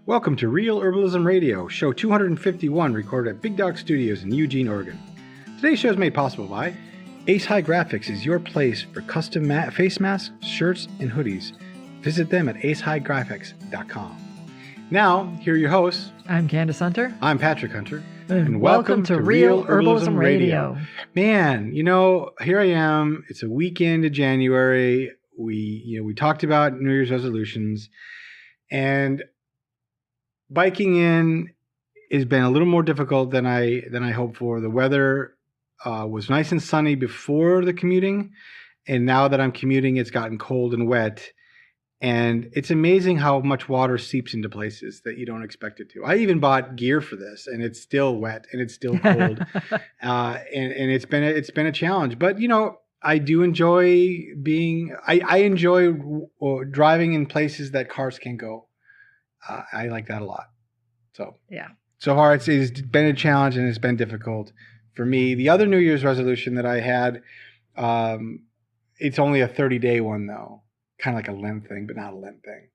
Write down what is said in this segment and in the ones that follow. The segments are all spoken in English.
Welcome to Real Herbalism Radio, show 251, recorded at Big Dog Studios in Eugene, Oregon. Today's show is made possible by Ace High Graphics is your place for custom face masks, shirts, and hoodies. Visit them at acehighgraphics.com. Now, here are your hosts. I'm Candace Hunter. I'm Patrick Hunter. And welcome to Real Herbalism Radio. Man, here I am. It's a weekend of January. We talked about New Year's resolutions, and biking in has been a little more difficult than I hoped for. The weather was nice and sunny before the commuting, and now that I'm commuting, it's gotten cold and wet. And it's amazing how much water seeps into places that you don't expect it to. I even bought gear for this, and it's still wet and it's still cold, and it's been a challenge. But I do enjoy I enjoy driving in places that cars can't go. I like that a lot. So yeah. So far it's been a challenge and it's been difficult for me. The other New Year's resolution that I had, it's only a 30-day one though, kind of like a Lent thing, but not a Lent thing,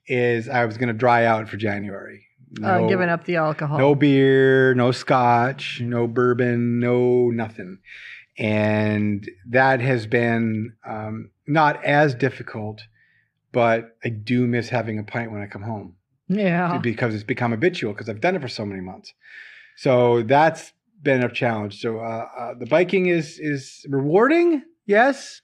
is I was going to dry out for January. Giving up the alcohol. No beer, no scotch, no bourbon, no nothing. And that has been not as difficult, but I do miss having a pint when I come home. Yeah. Because it's become habitual because I've done it for so many months. So that's been a challenge. So the biking is rewarding, yes.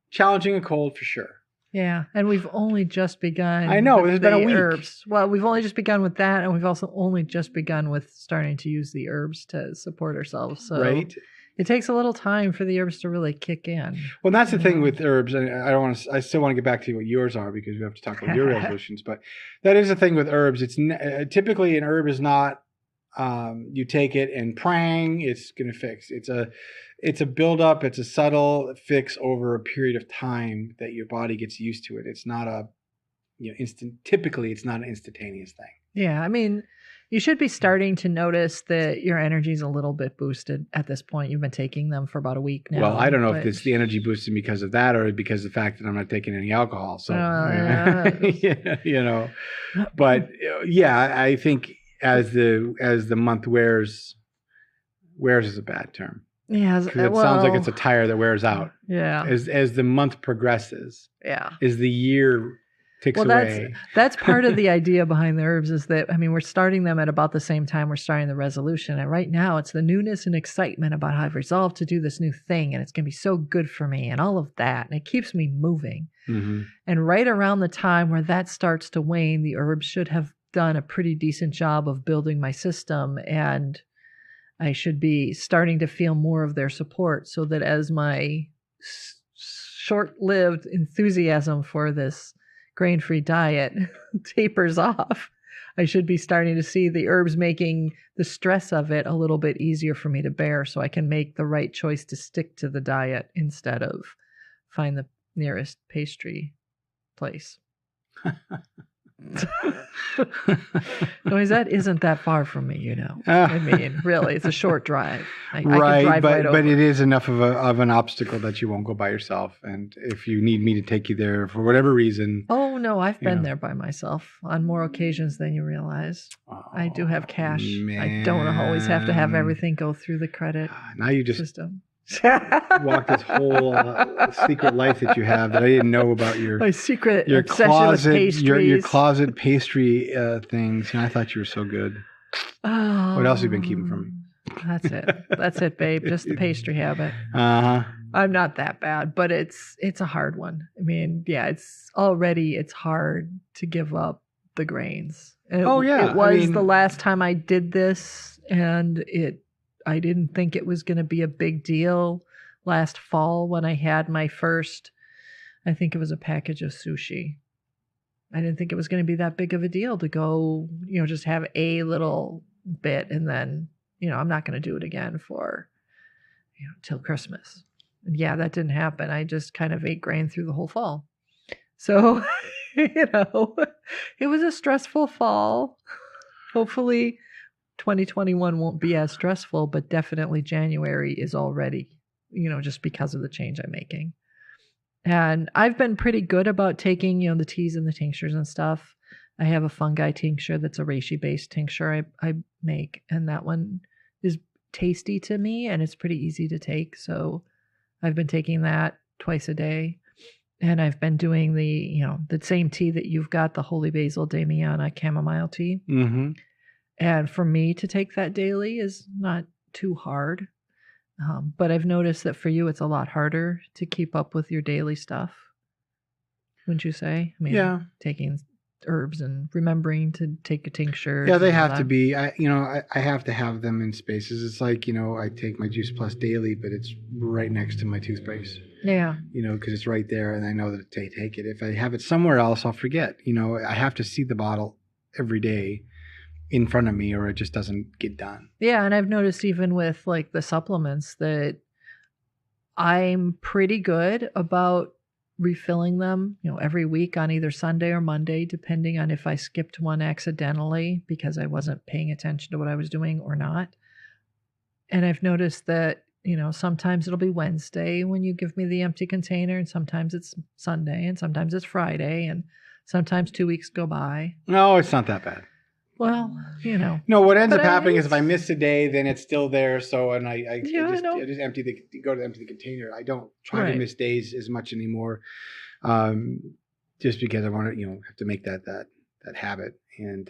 Challenging and cold for sure. Yeah, and we've only just begun. I know, it's been a week. Herbs. Well, we've only just begun with that, and we've also only just begun with starting to use the herbs to support ourselves. So right. It takes a little time for the herbs to really kick in. Well, that's the thing with herbs, and I still want to get back to what yours are because we have to talk about your resolutions. But that is the thing with herbs. It's typically an herb is not you take it and prang, it's going to fix. It's a buildup. It's a subtle fix over a period of time that your body gets used to it. It's not a instant. Typically, it's not an instantaneous thing. Yeah, I mean, you should be starting to notice that your energy is a little bit boosted at this point. You've been taking them for about a week now. Well, I don't know if it's the energy boosting because of that or because of the fact that I'm not taking any alcohol. So, But yeah, I think as the month wears is a bad term. Yeah, it sounds like it's a tire that wears out. Yeah. As the month progresses. Yeah. As the year ticks away. That's part of the idea behind the herbs is that, we're starting them at about the same time we're starting the resolution. And right now it's the newness and excitement about how I've resolved to do this new thing. And it's going to be so good for me and all of that. And it keeps me moving. Mm-hmm. And right around the time where that starts to wane, the herbs should have done a pretty decent job of building my system. And I should be starting to feel more of their support so that as my short-lived enthusiasm for this grain-free diet tapers off, I should be starting to see the herbs making the stress of it a little bit easier for me to bear so I can make the right choice to stick to the diet instead of find the nearest pastry place. Noise, that isn't that far from me, really, it's a short drive. I can drive but over. It is enough of an obstacle that you won't go by yourself. And if you need me to take you there for whatever reason. Oh no, I've been there by myself on more occasions than you realize. I do have cash. Man. I don't always have to have everything go through the credit now you just system. Walk this whole secret life that you have that I didn't know about my secret your obsession closet, with pastries. your closet pastry things. I thought you were so good. Oh, what else have you been keeping from me? That's it, babe. Just the pastry habit. Uh-huh. I'm not that bad, but it's a hard one. It's hard to give up the grains. And it was the last time I did this, and I didn't think it was going to be a big deal last fall when I had my first, I think it was a package of sushi. I didn't think it was going to be that big of a deal to go, just have a little bit and then, I'm not going to do it again for, till Christmas. And yeah, that didn't happen. I just kind of ate grain through the whole fall. So, it was a stressful fall. Hopefully 2021 won't be as stressful, but definitely January is already, just because of the change I'm making. And I've been pretty good about taking, the teas and the tinctures and stuff. I have a fungi tincture that's a reishi-based tincture I make, and that one is tasty to me, and it's pretty easy to take. So I've been taking that twice a day, and I've been doing the same tea that you've got, the holy basil Damiana chamomile tea. Mm-hmm. And for me to take that daily is not too hard. But I've noticed that for you, it's a lot harder to keep up with your daily stuff. Wouldn't you say? I mean, yeah. Taking herbs and remembering to take a tincture. Yeah, they have to be. I have to have them in spaces. It's like, I take my Juice Plus daily, but it's right next to my toothpaste. Yeah. Because it's right there, and I know that they take it. If I have it somewhere else, I'll forget. I have to see the bottle every day in front of me, or it just doesn't get done. Yeah, and I've noticed even with like the supplements that I'm pretty good about refilling them, every week on either Sunday or Monday, depending on if I skipped one accidentally because I wasn't paying attention to what I was doing or not. And I've noticed that, sometimes it'll be Wednesday when you give me the empty container, and sometimes it's Sunday, and sometimes it's Friday, and sometimes 2 weeks go by. No, it's not that bad. Well, No, what ends up happening is if I miss a day, then it's still there. So, and I just go to empty the container. I don't try to miss days as much anymore, just because I want to, have to make that habit. And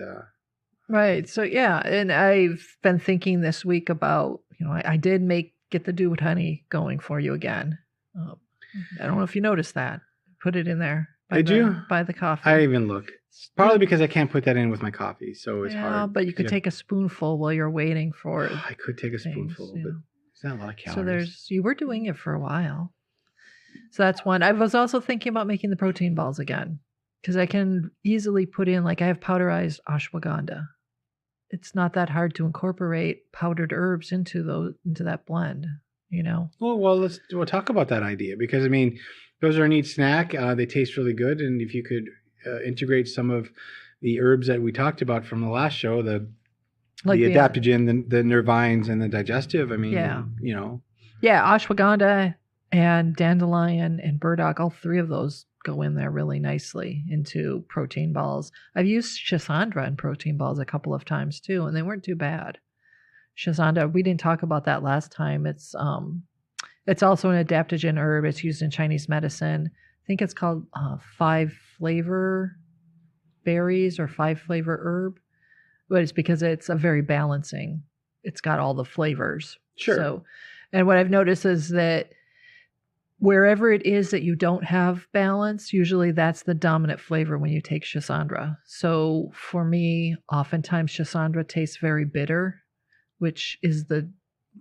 right. So yeah, and I've been thinking this week about, I did get the Dew with Honey going for you again. I don't know if you noticed that. Put it in there. Did you? By the coffee. I even look. Probably because I can't put that in with my coffee, so it's hard. Yeah, but you could take a spoonful while you're waiting for it. I could take a spoonful, but it's not a lot of calories. So you were doing it for a while. So that's one. I was also thinking about making the protein balls again, because I can easily put in, like, I have powderized ashwagandha. It's not that hard to incorporate powdered herbs into that blend, Well, we'll talk about that idea, because those are a neat snack. They taste really good, and if you could integrate some of the herbs that we talked about from the last show, the adaptogen, the nervines, and the digestive. Yeah, ashwagandha and dandelion and burdock, all three of those go in there really nicely into protein balls. I've used Schisandra in protein balls a couple of times too, and they weren't too bad. Schisandra, we didn't talk about that last time. It's also an adaptogen herb. It's used in Chinese medicine. I think it's called 5-flavor berries or 5-flavor herb, but it's because it's a very balancing. It's got all the flavors. Sure. So, and what I've noticed is that wherever it is that you don't have balance, usually that's the dominant flavor when you take Schisandra. So for me, oftentimes Schisandra tastes very bitter, which is the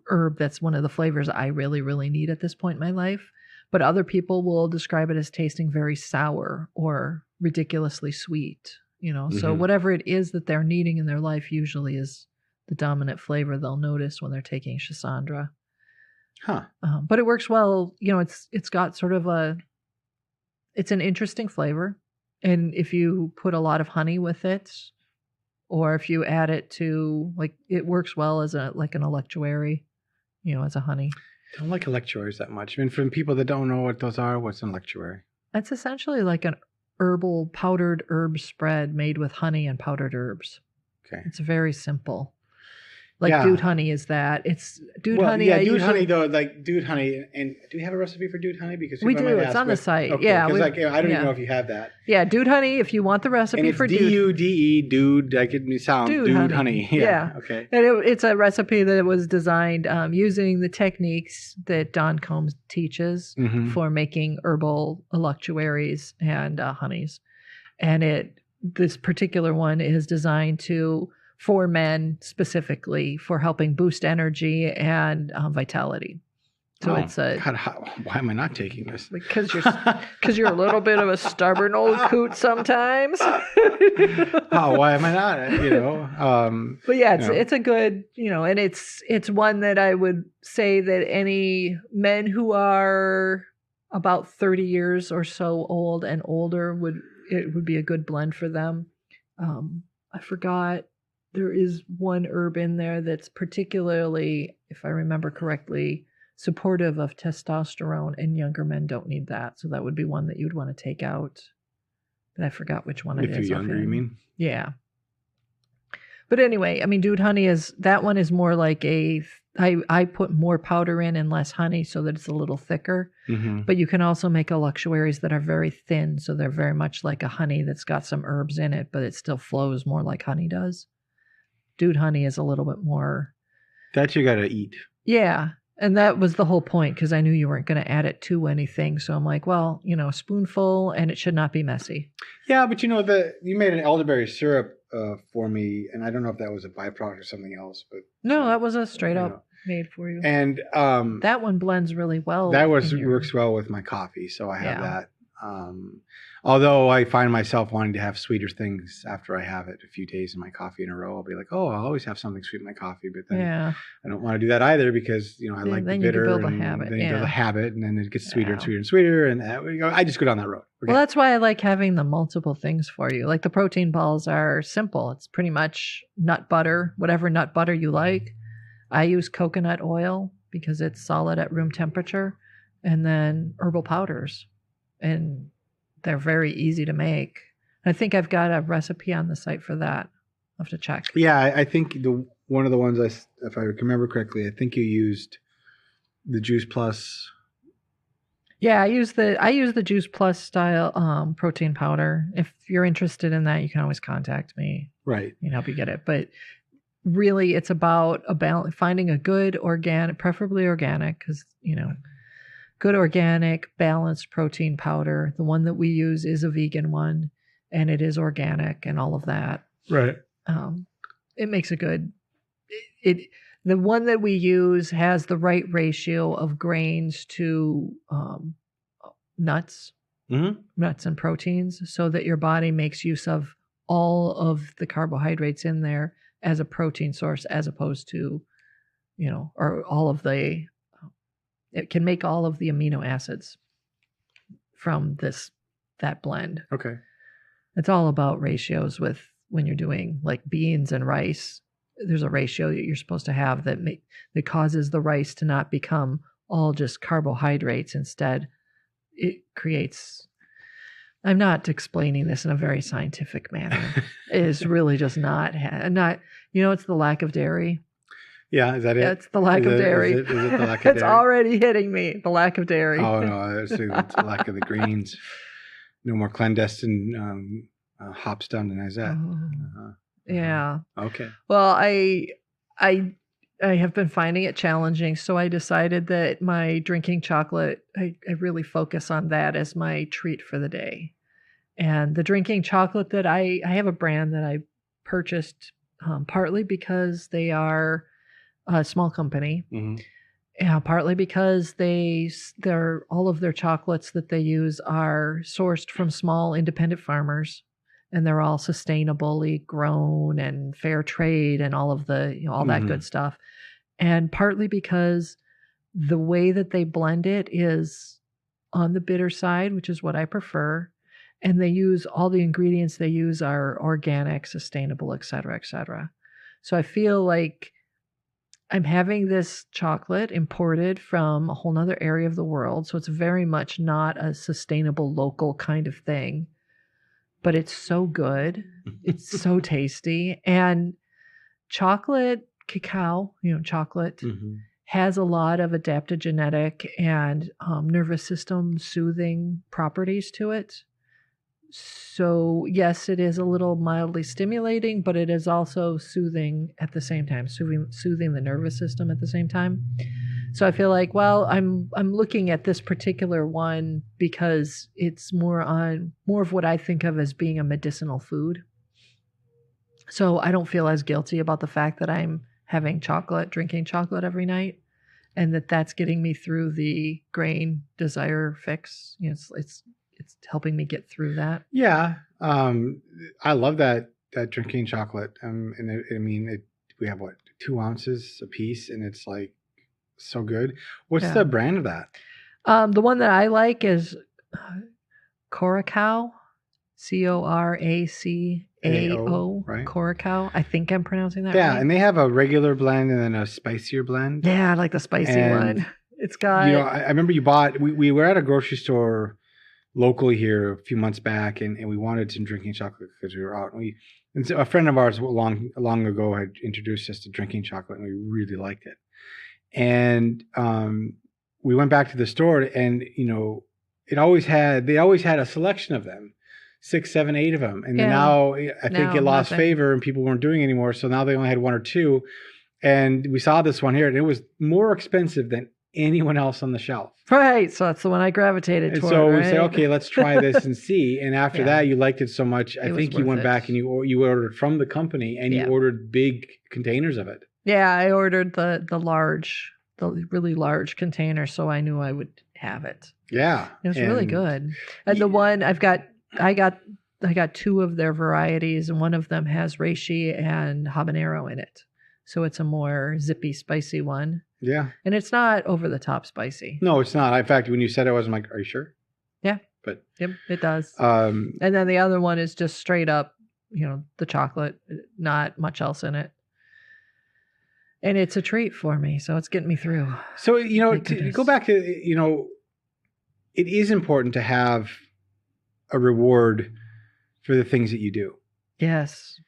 herb that's one of the flavors I really, really need at this point in my life. But other people will describe it as tasting very sour or ridiculously sweet, So whatever it is that they're needing in their life usually is the dominant flavor they'll notice when they're taking Schisandra. Huh. But it works well. It's got sort of it's an interesting flavor. And if you put a lot of honey with it, or if you add it to, it works well as an electuary, as a honey. I don't like electuaries that much. For people that don't know what those are, what's an electuary? It's essentially like an powdered herb spread made with honey and powdered herbs. Okay. It's very simple. Dude honey is that. It's dude honey. Yeah, dude honey though, like dude honey. And do we have a recipe for dude honey? Because we do. It's on the site. Okay, yeah. Because I don't even know if you have that. Yeah, dude honey. If you want the recipe for dude. D-U-D-E, dude. Like it sounds. Dude honey. Yeah. Okay. And it's a recipe that was designed using the techniques that Don Combs teaches for making herbal electuaries and honeys. And this particular one is designed for men specifically, for helping boost energy and vitality. So why am I not taking this? Because you're a little bit of a stubborn old coot sometimes. Why am I not? But yeah, it's a good, and it's one that I would say that any men who are about 30 years or so old and older would be a good blend for them. I forgot. There is one herb in there that's particularly, if I remember correctly, supportive of testosterone, and younger men don't need that. So that would be one that you'd want to take out. but I forgot which one it is. If you're younger, you mean? Yeah. But anyway, I mean, Dude Honey that one is more like I put more powder in and less honey so that it's a little thicker. Mm-hmm. But you can also make eluxuaries that are very thin, so they're very much like a honey that's got some herbs in it, but it still flows more like honey does. Dude Honey is a little bit more... That you got to eat. Yeah. And that was the whole point, because I knew you weren't going to add it to anything. So I'm like, well, a spoonful, and it should not be messy. Yeah, but you made an elderberry syrup for me, and I don't know if that was a byproduct or something else. But no, that was a straight up made for you. And that one blends really well. That works well with my coffee, so I have that. Although I find myself wanting to have sweeter things after I have it a few days in my coffee in a row. I'll be like, I'll always have something sweet in my coffee. But then I don't want to do that either, because, I like the bitter. Then you build a habit. Then you build a habit, and then it gets sweeter and sweeter and sweeter. And I just go down that road. Okay. Well, that's why I like having the multiple things for you. Like the protein balls are simple. It's pretty much nut butter, whatever nut butter you like. I use coconut oil because it's solid at room temperature, and then herbal powders. And they're very easy to make. I think I've got a recipe on the site for that. I'll have to check. Yeah, I think one of the ones, if I remember correctly, I think you used the Juice Plus. Yeah, I use the Juice Plus style protein powder. If you're interested in that, you can always contact me. Right. I can help you get it. But really, it's about finding a good organic, preferably organic, because good organic balanced protein powder. The one that we use is a vegan one, and it is organic and all of that. Right. It makes a good. The one that we use has the right ratio of grains to nuts, nuts and proteins, so that your body makes use of all of the carbohydrates in there as a protein source, as opposed to, or all of the. It can make all of the amino acids from that blend. Okay. It's all about ratios with when you're doing like beans and rice. There's a ratio that you're supposed to have that causes the rice to not become all just carbohydrates. Instead, it creates... I'm not explaining this in a very scientific manner. It is really just not... it's the lack of dairy. Yeah, is that it? It's the lack of dairy. Is it the lack of dairy? It's already hitting me, the lack of dairy. Oh, no, it's the lack of the greens. No more clandestine hops down to Nizette. Yeah. Okay. Well, I have been finding it challenging, so I decided that my drinking chocolate, I really focus on that as my treat for the day. And the drinking chocolate that I have a brand that I purchased partly because they are a small company, partly because they're all of their chocolates that they use are sourced from small independent farmers, and they're all sustainably grown and fair trade and all of the all that good stuff, and partly because the way that they blend it is on the bitter side, which is what I prefer, and they use all the ingredients they use are organic, sustainable, et cetera, et cetera. So I feel like I'm having this chocolate imported from a whole nother area of the world. So it's very much not a sustainable local kind of thing, but it's so good. It's so tasty. And cacao, chocolate has a lot of adaptogenetic and nervous system soothing properties to it. So yes, it is a little mildly stimulating, but it is also soothing at the same time, soothing the nervous system at the same time. So I feel like, well, I'm looking at this particular one because it's more of what I think of as being a medicinal food. So I don't feel as guilty about the fact that I'm having drinking chocolate every night, and that's getting me through the grain desire fix. It's helping me get through that. Yeah. I love that drinking chocolate. We have 2 ounces a piece, and it's like so good. What's the brand of that? The one that I like is Coracao, Coracao, right? Coracao. I think I'm pronouncing that right. Yeah, and they have a regular blend and then a spicier blend. Yeah, I like the spicy one. It's got... I remember you bought... We were at a grocery store locally here a few months back, and we wanted some drinking chocolate because we were out. And so a friend of ours long ago had introduced us to drinking chocolate, and we really liked it. And we went back to the store, and they always had a selection of them, 6, 7, 8 of them. And now I think it lost favor, and people weren't doing it anymore. So now they only had 1 or 2. And we saw this one here, and it was more expensive than anyone else on the shelf. Right. So that's the one I gravitated toward. So we said, okay, let's try this and see. And after that, you liked it so much, I think you went back and you ordered from the company, and you ordered big containers of it. Yeah, I ordered the really large container, so I knew I would have it. Yeah. It was really good. And the one I got 2 of their varieties, and one of them has reishi and habanero in it. So it's a more zippy, spicy one. Yeah. And it's not over the top spicy. No, it's not. In fact, when you said it, I was like, are you sure? Yeah. But yep, it does. And then the other one is just straight up, the chocolate, not much else in it. And it's a treat for me. So it's getting me through. So, to go back to, it is important to have a reward for the things that you do. Yes.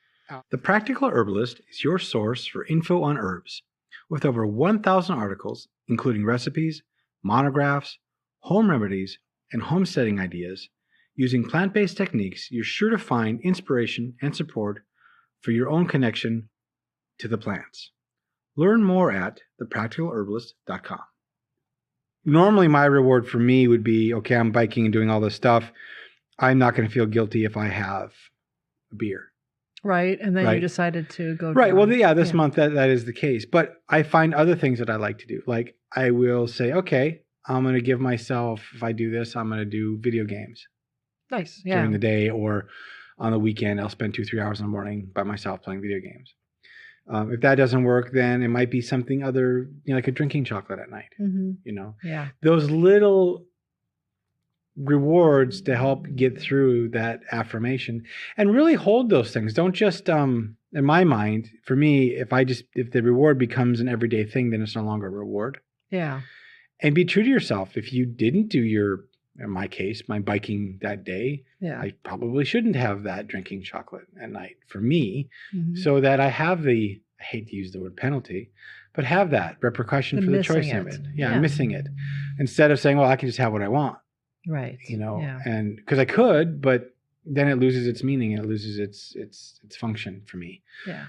The Practical Herbalist is your source for info on herbs. With over 1,000 articles, including recipes, monographs, home remedies, and homesteading ideas, using plant-based techniques, you're sure to find inspiration and support for your own connection to the plants. Learn more at thepracticalherbalist.com. Normally, my reward for me would be, okay, I'm biking and doing all this stuff. I'm not going to feel guilty if I have a beer. Right. And then you decided to go. Right. Well, this month that is the case. But I find other things that I like to do. Like I will say, okay, I'm going to give myself, if I do this, I'm going to do video games. Nice. Yeah. During the day or on the weekend, I'll spend 2-3 hours in the morning by myself playing video games. If that doesn't work, then it might be something other, like a drinking chocolate at night. Mm-hmm. Yeah. Those little rewards to help get through that affirmation and really hold those things. Don't just, in my mind, for me, if the reward becomes an everyday thing, then it's no longer a reward. Yeah. And be true to yourself. If you didn't do in my case, my biking that day, I probably shouldn't have that drinking chocolate at night for me, so that I have I hate to use the word penalty, but have that repercussion for the choice of it. Yeah, missing it. Instead of saying, well, I can just have what I want. Right. And because I could, but then it loses its meaning. It loses its function for me. Yeah.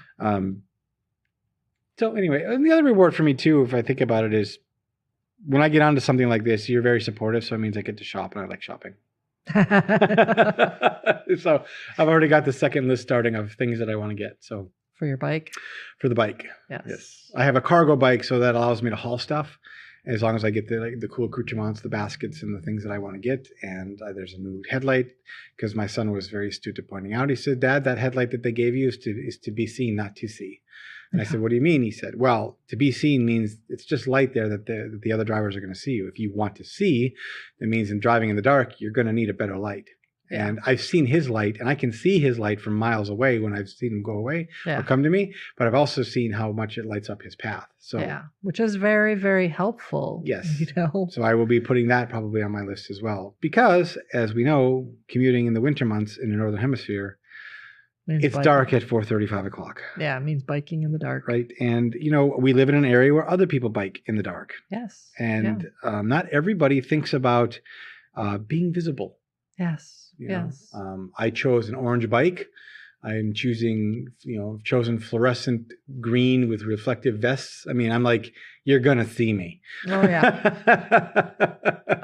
So anyway, and the other reward for me too, if I think about it, is when I get onto something like this, you're very supportive. So it means I get to shop, and I like shopping. So I've already got the second list starting of things that I want to get. So for your bike? For the bike. Yes. I have a cargo bike, so that allows me to haul stuff. As long as I get the cool accoutrements, the baskets, and the things that I want to get. And there's a new headlight, because my son was very astute at pointing out. He said, Dad, that headlight that they gave you is to be seen, not to see. And I said, what do you mean? He said, well, to be seen means it's just light there that the other drivers are going to see you. If you want to see, that means in driving in the dark, you're going to need a better light. Yeah. And I've seen his light, and I can see his light from miles away when I've seen him go away or come to me. But I've also seen how much it lights up his path. So which is very, very helpful. Yes. So I will be putting that probably on my list as well. Because, as we know, commuting in the winter months in the Northern Hemisphere, it's dark at 4:30, 5 o'clock. Yeah, it means biking in the dark. Right. And, we live in an area where other people bike in the dark. Yes. And not everybody thinks about being visible. Yes. I chose an orange bike. I'm chosen fluorescent green with reflective vests. I mean, I'm like, you're going to see me. Oh, yeah.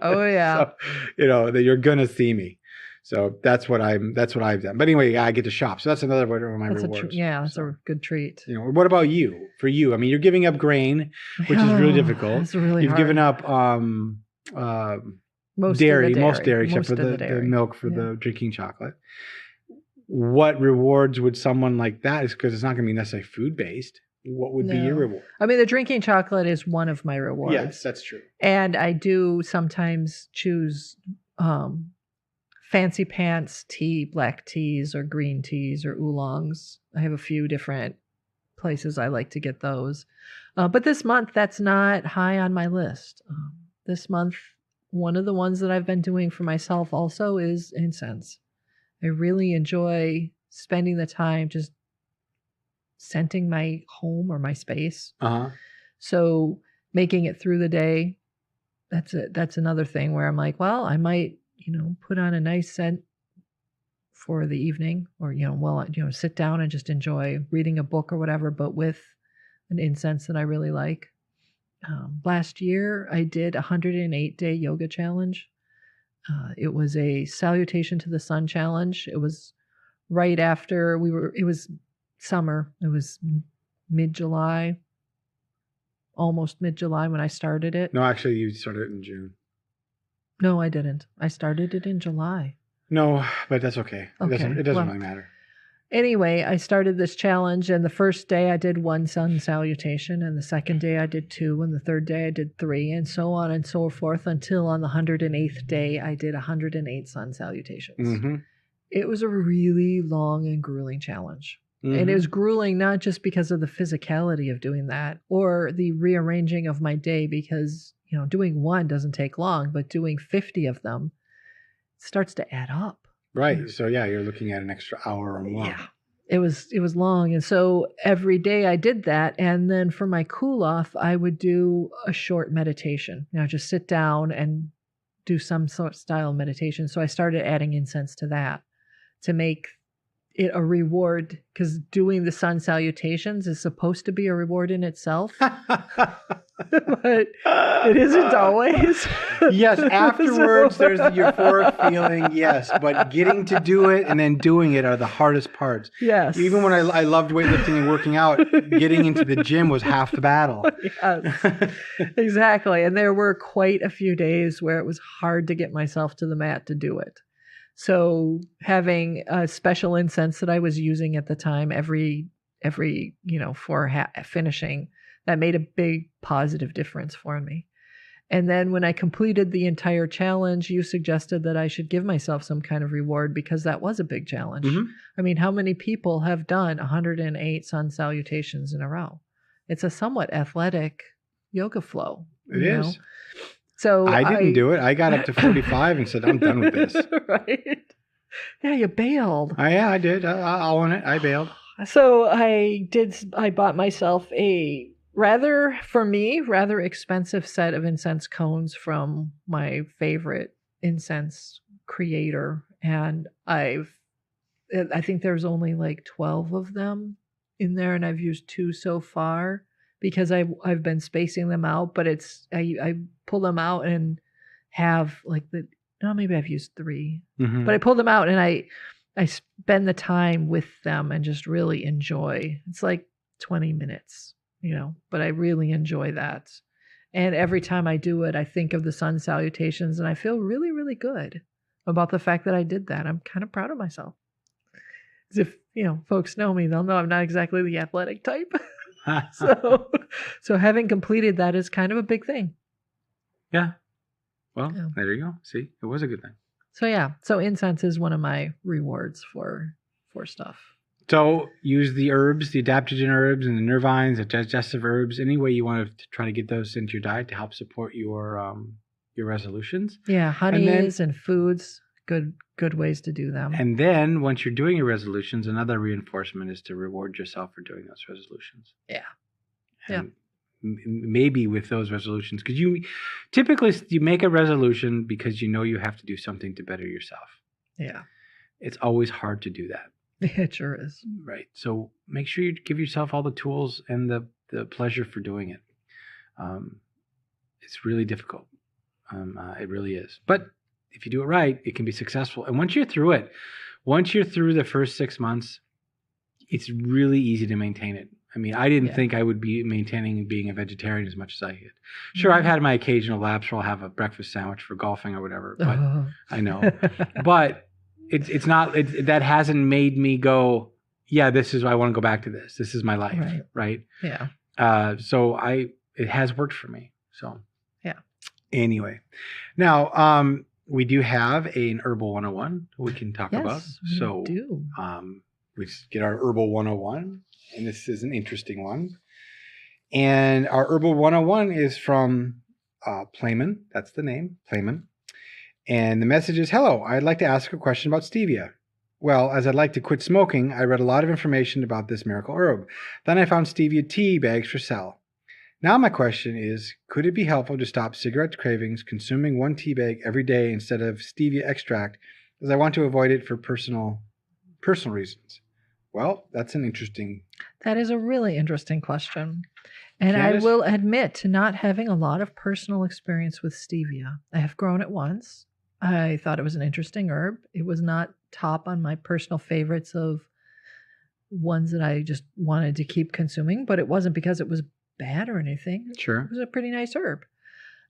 Oh, yeah. So, that you're going to see me. So that's what I've done. But anyway, I get to shop. So that's another one of my rewards. That's a good treat. What about you? For you, I mean, you're giving up grain, which is really difficult. It's really You've hard. given up most dairy, except for the milk for the drinking chocolate. What rewards would someone like that? Is because it's not going to be necessarily food based. What would be your reward? I mean, the drinking chocolate is one of my rewards. Yes, that's true. And I do sometimes choose fancy pants tea, black teas or green teas or oolongs. I have a few different places I like to get those. But this month, that's not high on my list. This month, one of the ones that I've been doing for myself also is incense. I really enjoy spending the time just scenting my home or my space. So making it through the day, that's another thing where I'm like, well, I might, put on a nice scent for the evening, or, sit down and just enjoy reading a book or whatever, but with an incense that I really like. Last year I did a 108-day yoga challenge. It was a salutation to the sun challenge. It was right after it was summer. It was mid-July, almost mid-July when I started it. No, actually you started it in June. No, I didn't. I started it in July. No, but that's okay. It doesn't really matter. Anyway, I started this challenge, and the first day I did 1 sun salutation, and the second day I did 2, and the third day I did 3, and so on and so forth, until on the 108th day I did 108 sun salutations. Mm-hmm. It was a really long and grueling challenge. Mm-hmm. And it was grueling not just because of the physicality of doing that or the rearranging of my day, because doing 1 doesn't take long, but doing 50 of them starts to add up. Right. So yeah, you're looking at an extra hour or more. Yeah. It was long. And so every day I did that. And then for my cool off, I would do a short meditation. Just sit down and do some sort of style meditation. So I started adding incense to that to make it a reward, because doing the sun salutations is supposed to be a reward in itself. But it isn't always. Yes, afterwards there's the euphoric feeling, yes, but getting to do it and then doing it are the hardest parts. Yes. Even when I loved weightlifting and working out, getting into the gym was half the battle. Yes, exactly. And there were quite a few days where it was hard to get myself to the mat to do it. So having a special incense that I was using at the time every for finishing, that made a big positive difference for me. And then when I completed the entire challenge, you suggested that I should give myself some kind of reward, because that was a big challenge. Mm-hmm. I mean, how many people have done 108 sun salutations in a row? It's a somewhat athletic yoga flow. It is. So I didn't do it. I got up to 45 and said, I'm done with this. Right. Yeah, you bailed. Yeah, I did. I'll own it. I bailed. So I bought myself a rather expensive set of incense cones from my favorite incense creator. And I think there's only like 12 of them in there, and I've used 2 so far, because I've been spacing them out, but I pull them out and have like maybe I've used 3, mm-hmm. but I pull them out and I spend the time with them and just really enjoy. It's like 20 minutes, but I really enjoy that. And every time I do it, I think of the sun salutations, and I feel really, really good about the fact that I did that. I'm kind of proud of myself. As if, folks know me, they'll know I'm not exactly the athletic type. So having completed that is kind of a big thing. Yeah. Well, There you go. See, it was a good thing. So incense is one of my rewards for stuff. So use the herbs, the adaptogen herbs and the nervines, the digestive herbs, any way you want to try to get those into your diet to help support your resolutions. Yeah, honeys and foods, good ways to do them. And then once you're doing your resolutions, another reinforcement is to reward yourself for doing those resolutions. Yeah. And maybe with those resolutions, because you typically make a resolution because you have to do something to better yourself. Yeah. It's always hard to do that. It sure is. Right. So make sure you give yourself all the tools and the pleasure for doing it. It's really difficult. It really is. But if you do it right, it can be successful. And once you're through the first 6 months, it's really easy to maintain it. I mean, I didn't think I would be maintaining being a vegetarian as much as I did. Sure, I've had my occasional lapse where I'll have a breakfast sandwich for golfing or whatever. But I know. But it's not, that hasn't made me go, yeah, I want to go back to this. This is my life, right? Yeah. So it has worked for me. So yeah. Anyway, now we do have an Herbal 101 we can talk about. So we do. We get our Herbal 101, and this is an interesting one. And our Herbal 101 is from Playman. That's the name, Playman. And the message is, hello, I'd like to ask a question about stevia. Well, as I'd like to quit smoking, I read a lot of information about this miracle herb. Then I found stevia tea bags for sale. Now my question is, could it be helpful to stop cigarette cravings consuming one tea bag every day instead of stevia extract, as I want to avoid it for personal reasons? Well, that's an interesting... That is a really interesting question. And Candace? I will admit to not having a lot of personal experience with stevia. I have grown it once. I thought it was an interesting herb. It was not top on my personal favorites of ones that I just wanted to keep consuming, but it wasn't because it was bad or anything. Sure. It was a pretty nice herb.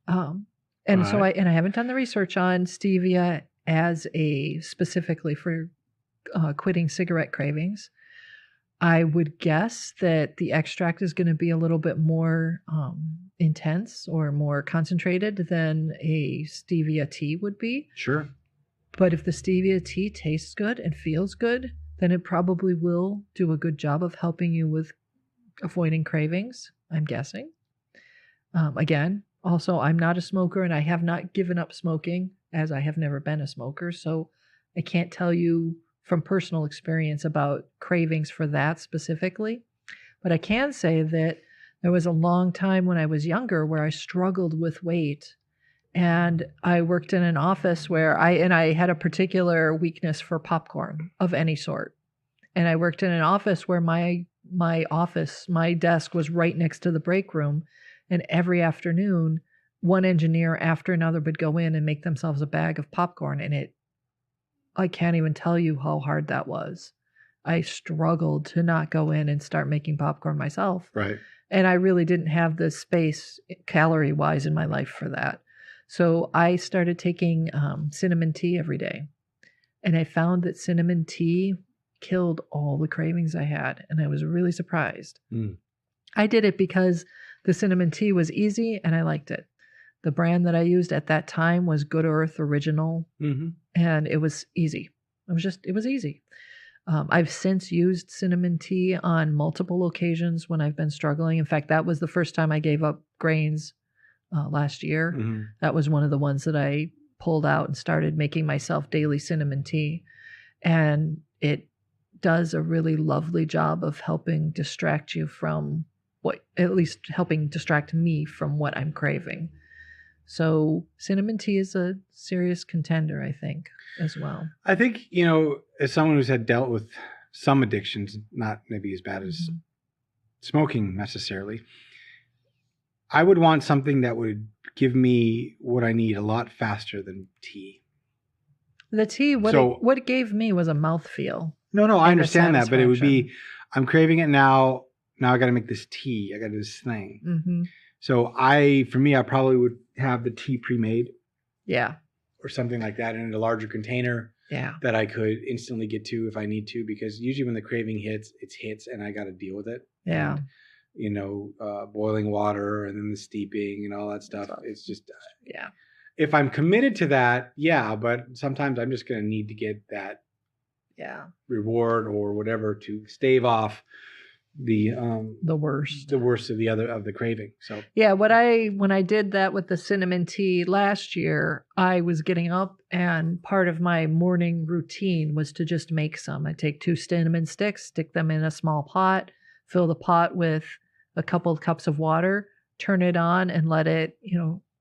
So I haven't done the research on stevia as a specifically for quitting cigarette cravings. I would guess that the extract is going to be a little bit more intense or more concentrated than a stevia tea would be. Sure. But if the stevia tea tastes good and feels good, then it probably will do a good job of helping you with avoiding cravings, I'm guessing. Again, also, I'm not a smoker and I have not given up smoking, as I have never been a smoker. So I can't tell you from personal experience about cravings for that specifically. But I can say that there was a long time when I was younger where I struggled with weight. And I worked in an office where I had a particular weakness for popcorn of any sort. And I worked in an office where my desk was right next to the break room. And every afternoon, one engineer after another would go in and make themselves a bag of popcorn. And I can't even tell you how hard that was. I struggled to not go in and start making popcorn myself. Right. And I really didn't have the space calorie-wise in my life for that. So I started taking cinnamon tea every day. And I found that cinnamon tea killed all the cravings I had. And I was really surprised. I did it because the cinnamon tea was easy and I liked it. The brand that I used at that time was Good Earth Original. Mm-hmm. And it was easy. It was easy. I've since used cinnamon tea on multiple occasions when I've been struggling. In fact, that was the first time I gave up grains last year. Mm-hmm. That was one of the ones that I pulled out and started making myself daily cinnamon tea. And it does a really lovely job of helping distract you from at least helping distract me from what I'm craving. So cinnamon tea is a serious contender, I think, as well. I think, as someone who's had dealt with some addictions, not maybe as bad as smoking necessarily, I would want something that would give me what I need a lot faster than tea. The tea, what it gave me was a mouthfeel. No, I understand that, but it would be, I'm craving it now. Now I got to make this tea. I got to do this thing. Mm-hmm. So I probably would have the tea pre-made. Yeah. Or something like that in a larger container. Yeah. That I could instantly get to if I need to, because usually when the craving hits, it hits and I got to deal with it. Yeah. And, boiling water and then the steeping and all that stuff. It's just, yeah. If I'm committed to that, yeah, but sometimes I'm just going to need to get that reward or whatever to stave off the worst of the craving. So yeah, when I did that with the cinnamon tea last year, I was getting up and part of my morning routine was to just make some. I take 2 cinnamon sticks, stick them in a small pot, fill the pot with a couple of cups of water, turn it on and let it,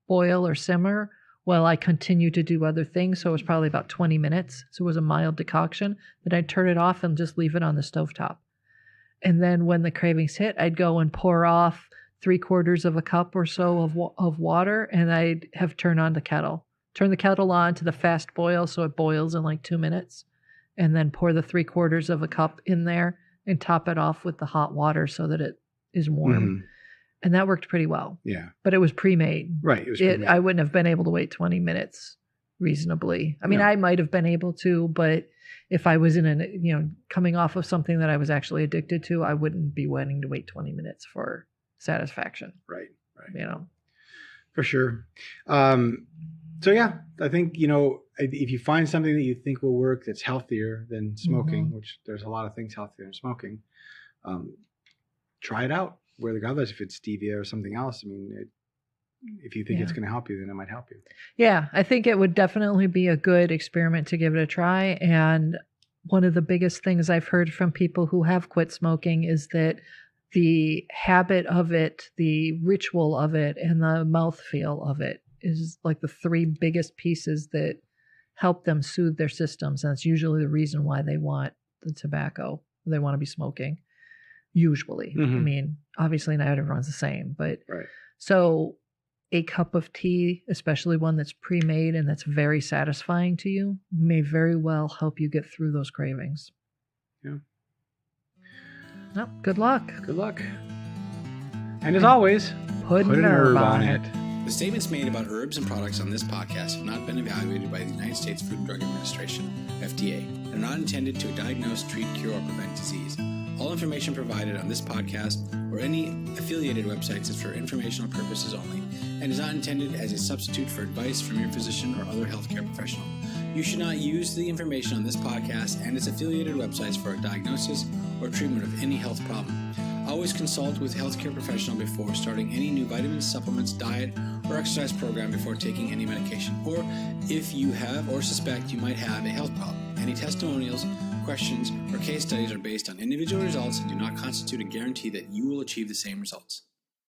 boil or simmer while I continue to do other things. So it was probably about 20 minutes. So it was a mild decoction. Then I'd turn it off and just leave it on the stovetop. And then when the cravings hit, I'd go and pour off 3/4 of a cup or so of water, and I'd have turned on the kettle. Turn the kettle on to the fast boil so it boils in like 2 minutes, and then pour the 3/4 of a cup in there and top it off with the hot water so that it is warm. Mm-hmm. And that worked pretty well. Yeah. But it was pre-made. Right. It was pre-made. I wouldn't have been able to wait 20 minutes reasonably. I mean, I might have been able to, but if I was coming off of something that I was actually addicted to, I wouldn't be wanting to wait 20 minutes for satisfaction. Right. For sure. So yeah, I think, if you find something that you think will work that's healthier than smoking, mm-hmm. which there's a lot of things healthier than smoking, try it out. Regardless if it's stevia or something else. I mean, if you think it's going to help you, then it might help you. Yeah, I think it would definitely be a good experiment to give it a try. And one of the biggest things I've heard from people who have quit smoking is that the habit of it, the ritual of it, and the mouthfeel of it is like the 3 biggest pieces that help them soothe their systems. And it's usually the reason why they want the tobacco. They want to be smoking, usually. I mean, obviously not everyone's the same, but so a cup of tea, especially one that's pre-made and that's very satisfying to you, may very well help you get through those cravings. Yeah. Well, good luck. Good luck. And as always, put an herb on it. The statements made about herbs and products on this podcast have not been evaluated by the United States Food and Drug Administration, FDA, and are not intended to diagnose, treat, cure, or prevent disease. All information provided on this podcast or any affiliated websites is for informational purposes only and is not intended as a substitute for advice from your physician or other healthcare professional. You should not use the information on this podcast and its affiliated websites for a diagnosis or treatment of any health problem. Always consult with a healthcare professional before starting any new vitamins, supplements, diet, or exercise program before taking any medication, or if you have or suspect you might have a health problem. Any testimonials, questions, or case studies are based on individual results and do not constitute a guarantee that you will achieve the same results.